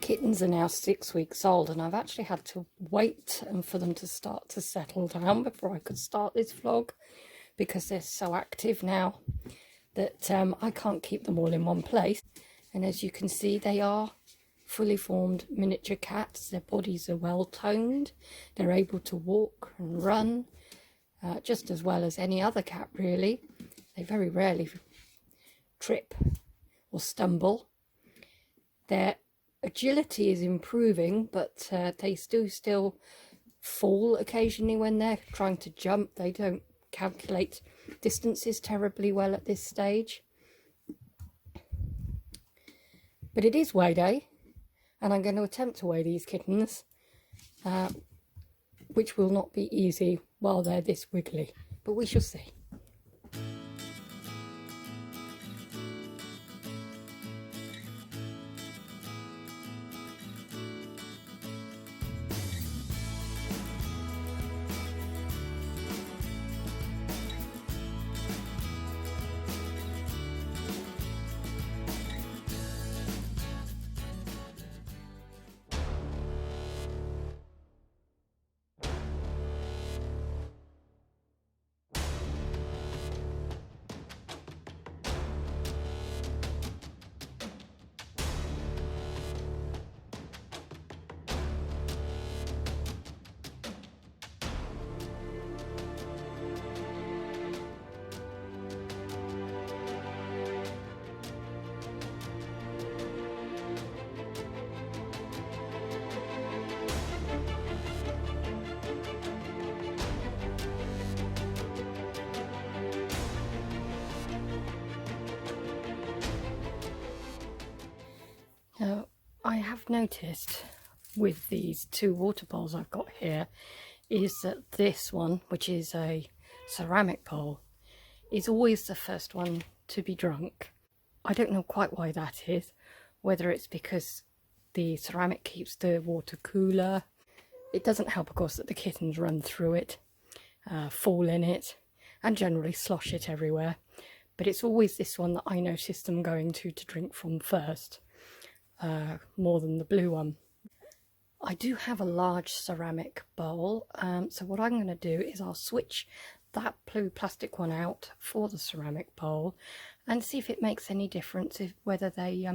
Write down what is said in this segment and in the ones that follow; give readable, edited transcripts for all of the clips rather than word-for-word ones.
kittens are now 6 weeks old, and I've actually had to wait for them to start to settle down before I could start this vlog, because they're so active now that I can't keep them all in one place. And as you can see, they are fully formed miniature cats. Their bodies are well toned. They're able to walk and run just as well as any other cat, really. They very rarely trip or stumble. Their agility is improving, but they do still fall occasionally when they're trying to jump. They don't calculate distances terribly well at this stage. But it is weigh day, and I'm going to attempt to weigh these kittens, which will not be easy while they're this wiggly, but we shall see. Now, I have noticed with these two water bowls I've got here is that this one, which is a ceramic bowl, is always the first one to be drunk. I don't know quite why that is, whether it's because the ceramic keeps the water cooler. It doesn't help, of course, that the kittens run through it, fall in it, and generally slosh it everywhere. But it's always this one that I notice them going to drink from first. More than the blue one. I do have a large ceramic bowl, so what I'm going to do is I'll switch that blue plastic one out for the ceramic bowl and see if it makes any difference, whether they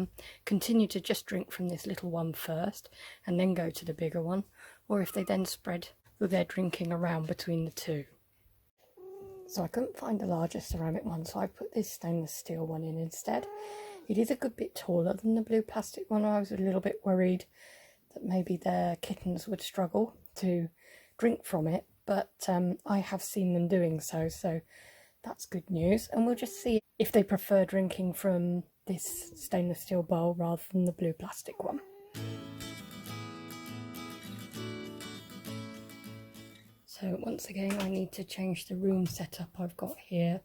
continue to just drink from this little one first and then go to the bigger one, or if they then spread their drinking around between the two. So I couldn't find a larger ceramic one, so I put this stainless steel one in instead. It is a good bit taller than the blue plastic one. I was a little bit worried that maybe their kittens would struggle to drink from it, but I have seen them doing so, so that's good news. And we'll just see if they prefer drinking from this stainless steel bowl rather than the blue plastic one. So once again, I need to change the room setup I've got here.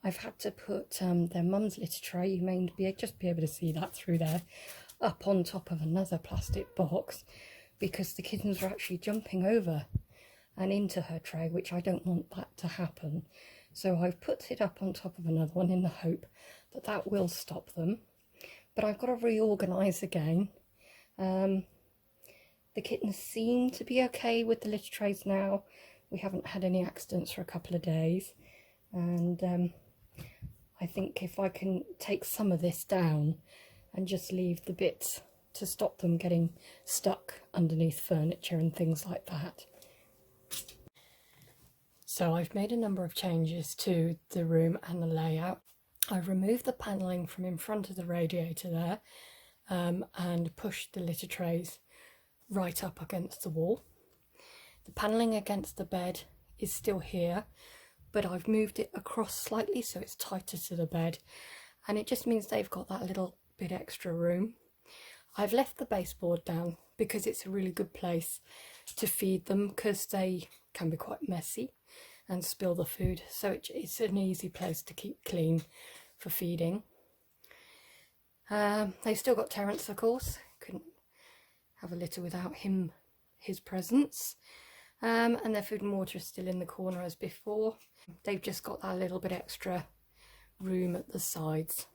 I've had to put their mum's litter tray, you may just be able to see that through there, up on top of another plastic box, because the kittens are actually jumping over and into her tray, which I don't want that to happen. So I've put it up on top of another one in the hope that that will stop them. But I've got to reorganise again. The kittens seem to be okay with the litter trays now. We haven't had any accidents for a couple of days, and I think if I can take some of this down and just leave the bits to stop them getting stuck underneath furniture and things like that. So I've made a number of changes to the room and the layout. I've removed the panelling from in front of the radiator there and pushed the litter trays right up against the wall. The panelling against the bed is still here, but I've moved it across slightly so it's tighter to the bed, and it just means they've got that little bit extra room. I've left the baseboard down because it's a really good place to feed them, because they can be quite messy and spill the food, so it's an easy place to keep clean for feeding. They've still got Terence, of course, couldn't have a litter without his presence. And their food and water is still in the corner as before. They've just got that little bit extra room at the sides.